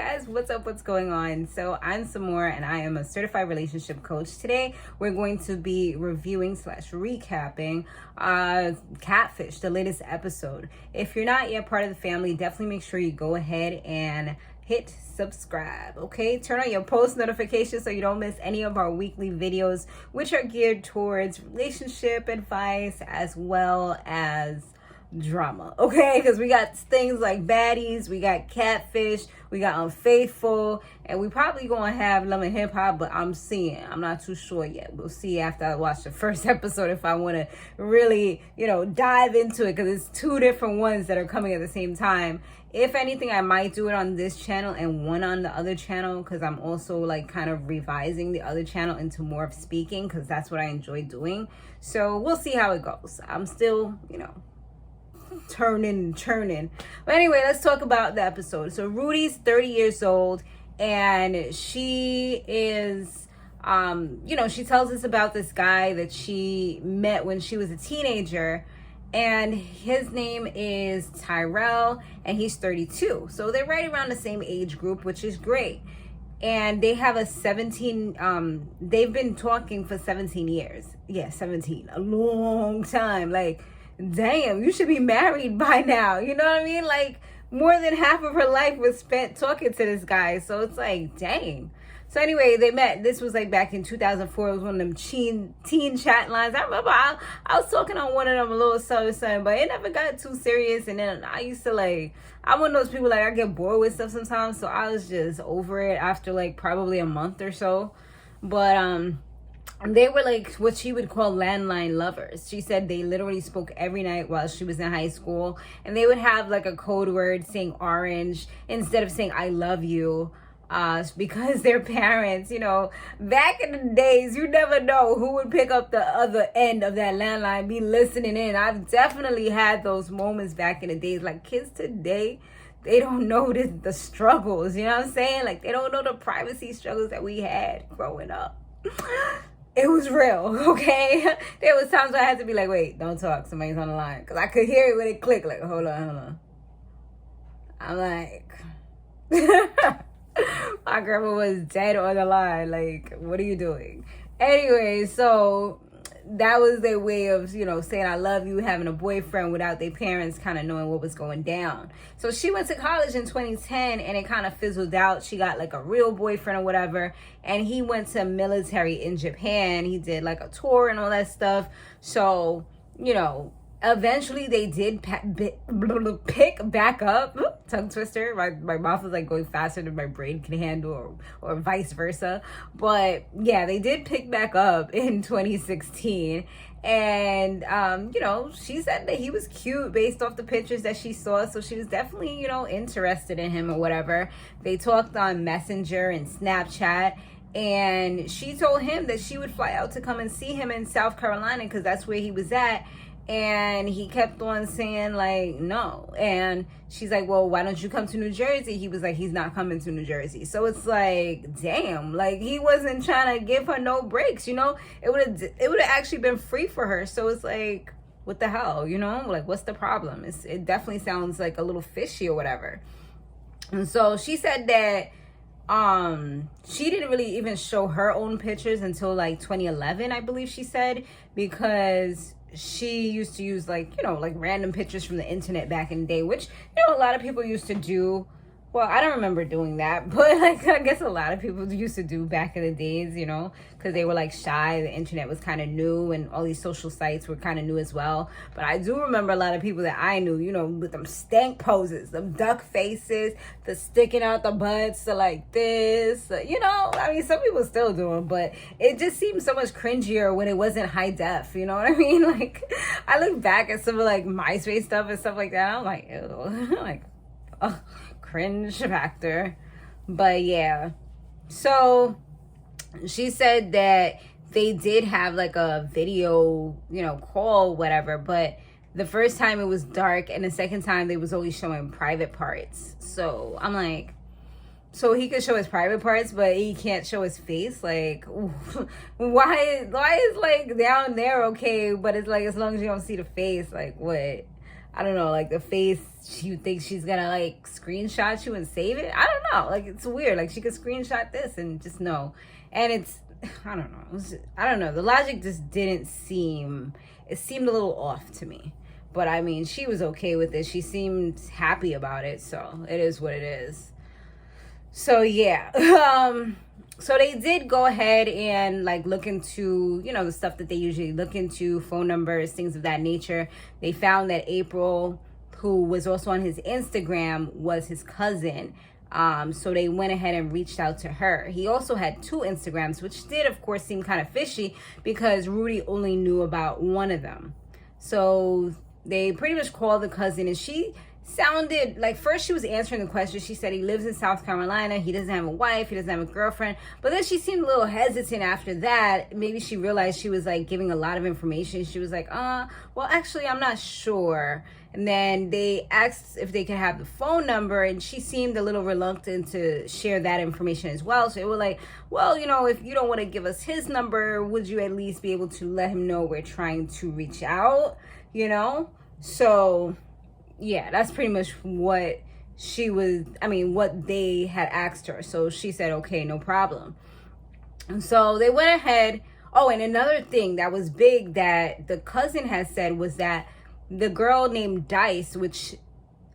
guys, what's up, what's going on? So I'm Samore and I am a certified relationship coach. Today we're going to be reviewing slash recapping Catfish, the latest episode. If you're not yet part of the family, definitely make sure you go ahead and hit subscribe. Okay, turn on your post notifications so you don't miss any of our weekly videos, which are geared towards relationship advice as well as drama, okay? Because we got things like baddies, we got Catfish, we got Unfaithful, and we probably gonna have Love and Hip Hop, but I'm not too sure yet. We'll see after I watch the first episode if I want to really, dive into it, because it's two different ones that are coming at the same time. If anything, I might do it on this channel and one on the other channel, because I'm also like kind of revising the other channel into more of speaking, because that's what I enjoy doing. So we'll see how it goes. I'm still, turning and churning. But anyway, let's talk about the episode. So Rudy's 30 years old, and she is she tells us about this guy that she met when she was a teenager, and his name is Tyrell, and he's 32. So they're right around the same age group, which is great. And they have they've been talking for 17 years. Yeah, 17, a long time. Like, damn, you should be married by now. You know what I mean? Like, more than half of her life was spent talking to this guy. So it's like, dang. So anyway, they met. This was like back in 2004. It was one of them teen chat lines. I remember I was talking on one of them a little something, but it never got too serious. And then I used to I'm one of those people, I get bored with stuff sometimes. So I was just over it after like probably a month or so. But they were like what she would call landline lovers. She said they literally spoke every night while she was in high school. And they would have like a code word saying orange instead of saying I love you. Because their parents, back in the days, you never know who would pick up the other end of that landline, be listening in. I've definitely had those moments back in the days. Like, kids today, they don't know the struggles, you know what I'm saying? Like, they don't know the privacy struggles that we had growing up. It was real, okay? There was times where I had to be like, wait, don't talk, somebody's on the line. Because I could hear it when it clicked, like, hold on. I'm like... My grandma was dead on the line. Like, what are you doing? Anyway, so that was their way of, saying I love you, having a boyfriend without their parents kind of knowing what was going down. So she went to college in 2010 and it kind of fizzled out. She got like a real boyfriend or whatever. And he went to military in Japan. He did like a tour and all that stuff. So, eventually they did pick back up. Tongue twister. My mouth was like going faster than my brain can handle, or vice versa. But yeah, they did pick back up in 2016. And she said that he was cute based off the pictures that she saw. So she was definitely, interested in him or whatever. They talked on Messenger and Snapchat. And she told him that she would fly out to come and see him in South Carolina because that's where he was at. And he kept on saying, like, no. And she's like, well, why don't you come to New Jersey? He was like, he's not coming to New Jersey. So it's like, damn, like, he wasn't trying to give her no breaks, It would have actually been free for her. So it's like, what the hell, Like, what's the problem? It definitely sounds like a little fishy or whatever. And so she said that she didn't really even show her own pictures until like 2011, I believe she said, because she used to use like random pictures from the internet back in the day, which a lot of people used to do. Well, I don't remember doing that, but like I guess a lot of people used to do back in the days, because they were like shy. The internet was kind of new, and all these social sites were kind of new as well. But I do remember a lot of people that I knew, with them stank poses, them duck faces, the sticking out the butts, the like this, I mean, some people still do them, but it just seemed so much cringier when it wasn't high def. You know what I mean? Like, I look back at some of like MySpace stuff and stuff like that. I'm like, ew, like, ugh. Cringe factor. But yeah, so she said that they did have like a video call, whatever, but the first time it was dark and the second time they was always showing private parts. So I'm like, so he could show his private parts but he can't show his face? Like, why is like down there okay, but it's like as long as you don't see the face, like what? I don't know, like the face, she thinks she's gonna like screenshot you and save it. I don't know, like it's weird. Like she could screenshot this and just know. And it's, I don't know. I don't know. The logic just didn't seem, it seemed a little off to me. But I mean, she was okay with it. She seemed happy about it. So it is what it is. So yeah. So they did go ahead and like look into, you know, the stuff that they usually look into, phone numbers, things of that nature. They found that April, who was also on his Instagram, was his cousin. So they went ahead and reached out to her. He also had 2 Instagrams, which did, of course, seem kind of fishy because Rudy only knew about one of them. So they pretty much called the cousin, and she sounded like, first she was answering the question. She said he lives in South Carolina. He doesn't have a wife. He doesn't have a girlfriend. But then she seemed a little hesitant after that. Maybe she realized she was like giving a lot of information. She was like, well, actually, I'm not sure. And then they asked if they could have the phone number, and she seemed a little reluctant to share that information as well. So they were like, well, you know, if you don't want to give us his number, would you at least be able to let him know we're trying to reach out, you know? So yeah, that's pretty much what what they had asked her. So she said, okay, no problem. And so they went ahead. Oh, and another thing that was big that the cousin had said was that the girl named Dice, which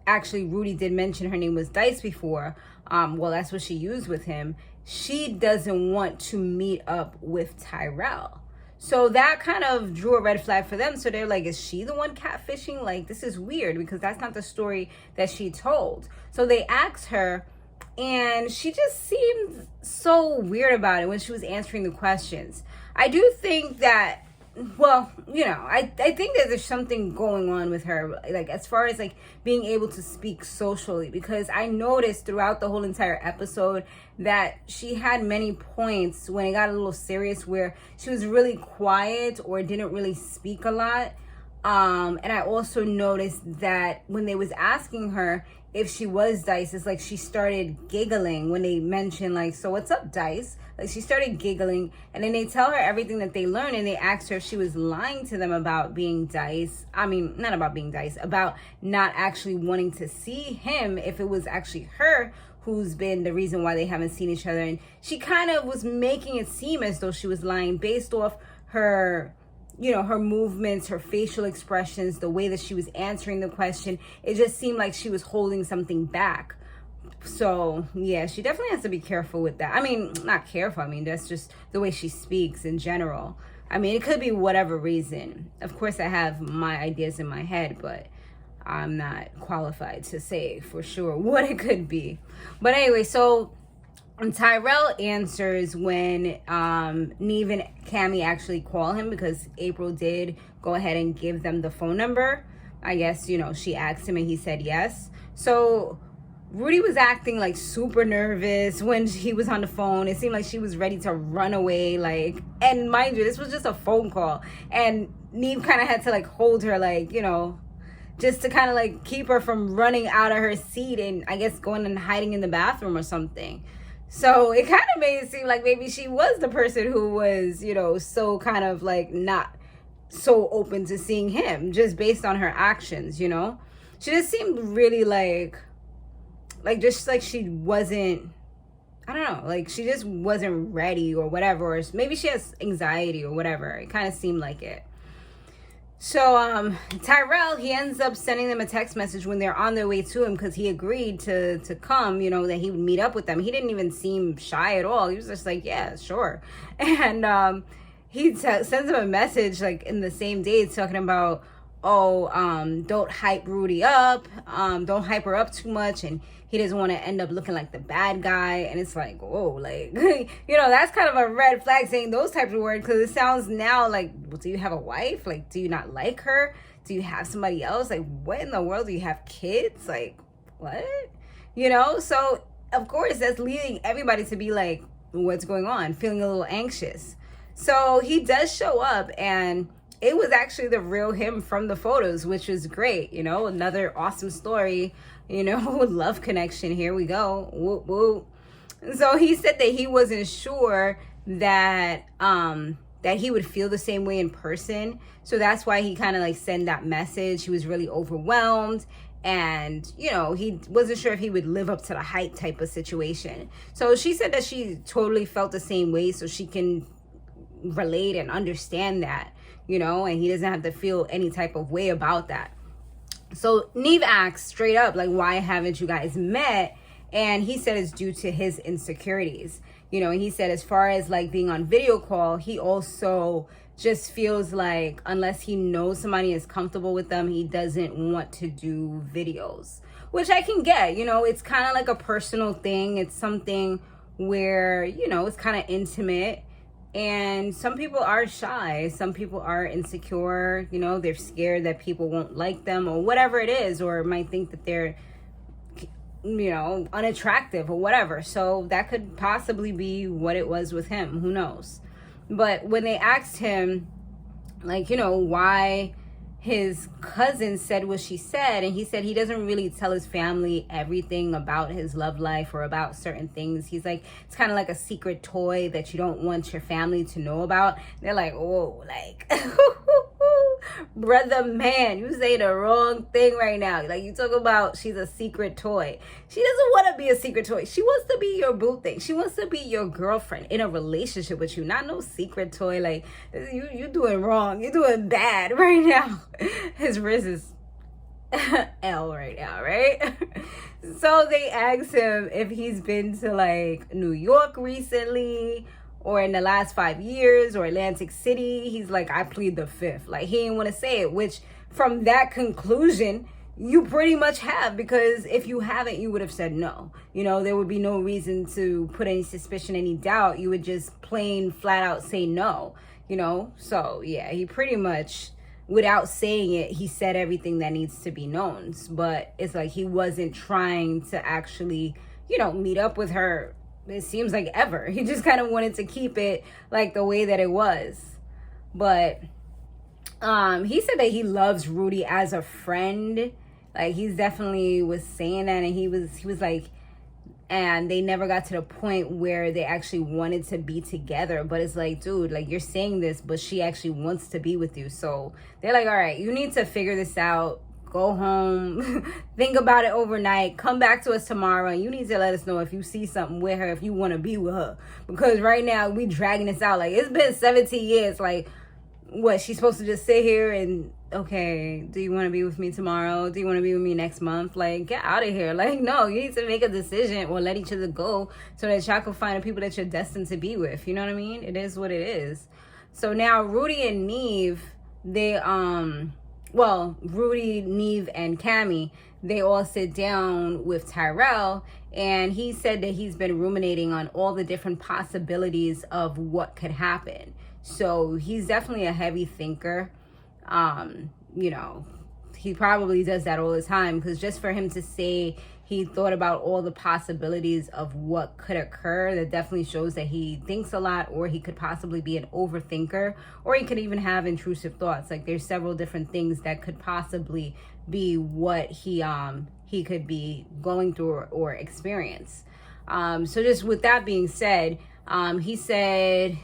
actually Rudy did mention her name was Dice before. Well, that's what she used with him. She doesn't want to meet up with Tyrell. So that kind of drew a red flag for them. So they're like, is she the one catfishing? Like, this is weird because that's not the story that she told. So they asked her, and she just seemed so weird about it when she was answering the questions. I do think that, well, you know, I think that there's something going on with her, like as far as like being able to speak socially, because I noticed throughout the whole entire episode that she had many points when it got a little serious where she was really quiet or didn't really speak a lot. And I also noticed that when they was asking her if she was Dice, it's like she started giggling when they mentioned like, so what's up, Dice? Like she started giggling, and then they tell her everything that they learned, and they asked her if she was lying to them about being Dice. I mean, not about being Dice, about not actually wanting to see him, if it was actually her who's been the reason why they haven't seen each other. And she kind of was making it seem as though she was lying based off her, you know, her movements, her facial expressions, the way that she was answering the question. It just seemed like she was holding something back. So yeah, she definitely has to be careful with that. I mean, not careful. I mean, that's just the way she speaks in general. I mean, it could be whatever reason. Of course, I have my ideas in my head, but I'm not qualified to say for sure what it could be. But anyway, so Tyrell answers when Neve and Cammy actually call him, because April did go ahead and give them the phone number. I guess, you know, she asked him and he said yes. So Rudy was acting like super nervous when he was on the phone. It seemed like she was ready to run away. Like, and mind you, this was just a phone call. And Neve kind of had to like hold her, like, you know, just to kind of like keep her from running out of her seat and I guess going and hiding in the bathroom or something. So it kind of made it seem like maybe she was the person who was, you know, so kind of like not so open to seeing him just based on her actions, you know. She just seemed really like just like she wasn't, I don't know, like she just wasn't ready or whatever, or maybe she has anxiety or whatever. It kind of seemed like it. So Tyrell, he ends up sending them a text message when they're on their way to him, because he agreed to come, you know, that he would meet up with them. He didn't even seem shy at all. He was just like, yeah, sure. And he sends them a message like in the same day. It's talking about, don't hype Rudy up, don't hype her up too much, and he doesn't want to end up looking like the bad guy. And it's like, whoa, like, you know, that's kind of a red flag saying those types of words, because it sounds now like, well, do you have a wife? Like, do you not like her? Do you have somebody else? Like, what in the world? Do you have kids? Like, what? You know, so of course that's leading everybody to be like, what's going on? Feeling a little anxious. So he does show up, and it was actually the real him from the photos, which was great. You know, another awesome story, you know, love connection. Here we go. Whoop, whoop. So he said that he wasn't sure that that he would feel the same way in person. So that's why he kind of like sent that message. He was really overwhelmed. And, you know, he wasn't sure if he would live up to the hype type of situation. So she said that she totally felt the same way, so she can relate and understand that, you know, and he doesn't have to feel any type of way about that. So Neve asked straight up, like, why haven't you guys met? And he said it's due to his insecurities. You know, and he said as far as like being on video call, he also just feels like unless he knows somebody is comfortable with them, he doesn't want to do videos, which I can get. You know, it's kind of like a personal thing. It's something where, you know, it's kind of intimate. And some people are shy. Some people are insecure. You know, they're scared that people won't like them or whatever it is, or might think that they're, you know, unattractive or whatever. So that could possibly be what it was with him. Who knows? But when they asked him, like, you know, why his cousin said what she said, and he said he doesn't really tell his family everything about his love life or about certain things. He's like, it's kind of like a secret toy that you don't want your family to know about. They're like, oh, like, brother, man, you say the wrong thing right now. Like, you talk about she's a secret toy. She doesn't want to be a secret toy. She wants to be your boo thing. She wants to be your girlfriend in a relationship with you, not no secret toy. Like, you doing wrong. You're doing bad right now. His wrist is L right now, right? So they asked him if he's been to like New York recently or in the last 5 years or Atlantic City. He's like, I plead the fifth. Like, he didn't want to say it, which from that conclusion, you pretty much have, because if you haven't, you would have said no. You know, there would be no reason to put any suspicion, any doubt. You would just plain flat out say no, you know? So yeah, he pretty much, without saying it, he said everything that needs to be known. But it's like he wasn't trying to actually, you know, meet up with her, it seems like, ever. He just kind of wanted to keep it like the way that it was. But he said that he loves Rudy as a friend. Like, he's definitely was saying that, and he was like, and they never got to the point where they actually wanted to be together. But it's like, dude, like, you're saying this, but she actually wants to be with you. So they're like, all right, you need to figure this out. Go home, think about it overnight, come back to us tomorrow, and you need to let us know if you see something with her, if you want to be with her. Because right now, we dragging this out. Like, it's been 17 years. Like, what, she's supposed to just sit here and, okay, do you want to be with me tomorrow? Do you want to be with me next month? Like, get out of here. Like, no, you need to make a decision or let each other go so that y'all can find the people that you're destined to be with. You know what I mean? It is what it is. So now Rudy and Neve, they, Rudy, Neve, and Cammy, they all sit down with Tyrell, and he said that he's been ruminating on all the different possibilities of what could happen. So he's definitely a heavy thinker. You know, he probably does that all the time, because just for him to say he thought about all the possibilities of what could occur, that definitely shows that he thinks a lot, or he could possibly be an overthinker, or he could even have intrusive thoughts. Like, there's several different things that could possibly be what he could be going through or experience. So just with that being said, he said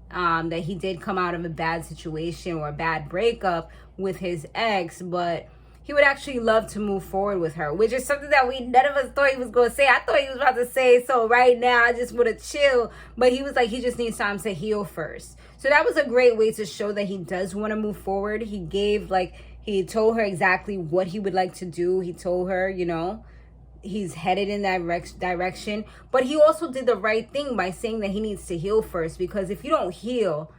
that he did come out of a bad situation or a bad breakup with his ex, but he would actually love to move forward with her, which is something that none of us thought he was going to say. I thought he was about to say, so right now I just want to chill. But he was like, he just needs time to heal first. So that was a great way to show that he does want to move forward. He gave, like, he told her exactly what he would like to do. He told her, you know, he's headed in that direction. But he also did the right thing by saying that he needs to heal first, because if you don't heal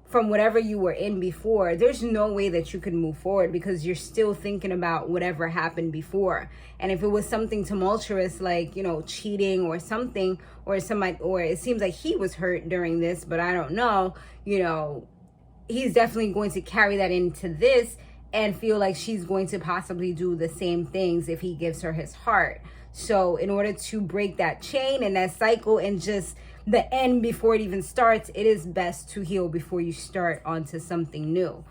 from whatever you were in before, there's no way that you can move forward, because you're still thinking about whatever happened before. And if it was something tumultuous, like, you know, cheating or something, or somebody, or it seems like he was hurt during this, but I don't know, you know, he's definitely going to carry that into this and feel like she's going to possibly do the same things if he gives her his heart. So in order to break that chain and that cycle and just the end before it even starts, it is best to heal before you start onto something new.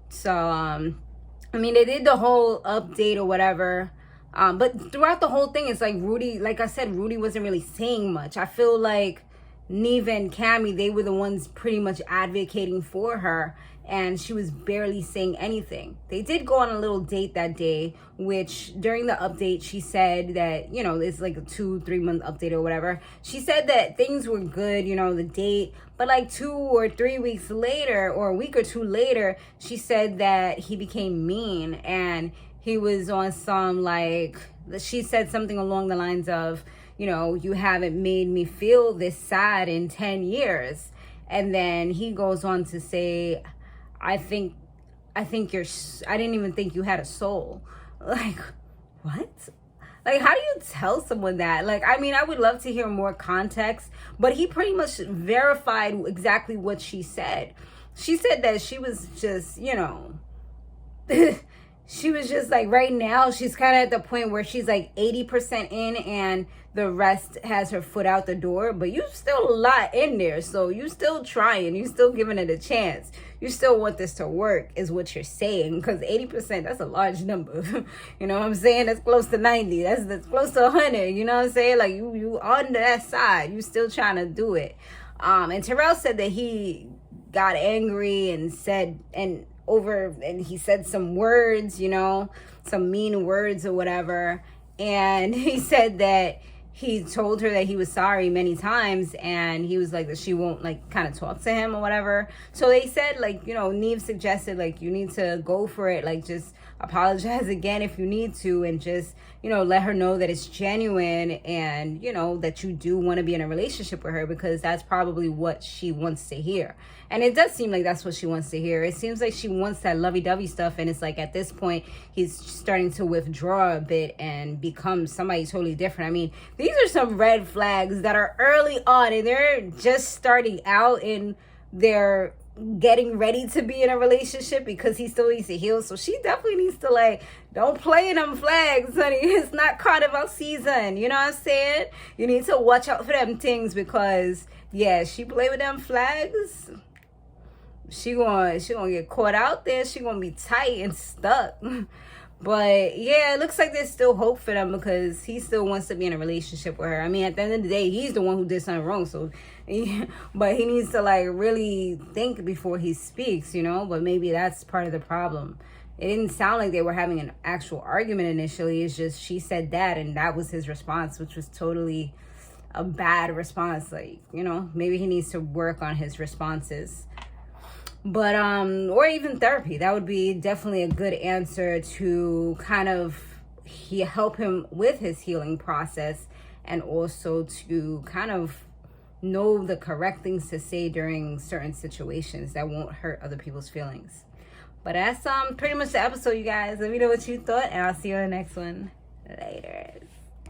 So, I mean, they did the whole update or whatever. But throughout the whole thing, it's like Rudy, like I said, Rudy wasn't really saying much. I feel like Neve and Cammy, they were the ones pretty much advocating for her, and she was barely saying anything. They did go on a little date that day, which during the update, she said that, you know, it's like a 2-3 month update or whatever. She said that things were good, you know, the date, but like 2 or 3 weeks later, or a week or two later, she said that he became mean, and he was on some, like, she said something along the lines of, you know, you haven't made me feel this sad in 10 years. And then he goes on to say, I think I didn't even think you had a soul. Like, what? Like, how do you tell someone that? Like, I mean, I would love to hear more context, but he pretty much verified exactly what she said. She said that she was just, you know, she was just like, right now, she's kind of at the point where she's like 80% in and the rest has her foot out the door, but you still a lot in there. So you still trying, you still giving it a chance. You still want this to work is what you're saying, because 80%, that's a large number. You know what I'm saying? That's close to 90. That's close to 100. You know what I'm saying? Like you on that side, you still trying to do it. And Tyrell said that he got angry and said, and he said some words, you know, some mean words or whatever. And he said that he told her that he was sorry many times, and he was like that she won't like kind of talk to him or whatever. So they said, like, you know, Neve suggested like you need to go for it, like just apologize again if you need to, and just, you know, let her know that it's genuine, and, you know, that you do want to be in a relationship with her, because that's probably what she wants to hear. And it does seem like that's what she wants to hear. It seems like she wants that lovey-dovey stuff, and it's like at this point he's starting to withdraw a bit and become somebody totally different. I mean, these are some red flags that are early on, and they're just starting out in their getting ready to be in a relationship, because he still needs to heal. So she definitely needs to, like, don't play in them flags, honey. It's not Carnival season. You know what I'm saying? You need to watch out for them things, because yeah, she play with them flags, she gonna get caught out there. She gonna be tight and stuck. But yeah, it looks like there's still hope for them, because he still wants to be in a relationship with her. I mean, at the end of the day, he's the one who did something wrong. So, but he needs to like really think before he speaks, you know. But maybe that's part of the problem. It didn't sound like they were having an actual argument initially. It's just she said that, and that was his response, which was totally a bad response. Like, you know, maybe he needs to work on his responses. But or even therapy. That would be definitely a good answer to kind of help him with his healing process, and also to kind of know the correct things to say during certain situations that won't hurt other people's feelings. But that's pretty much the episode, you guys. Let me know what you thought, and I'll see you on the next one. Later.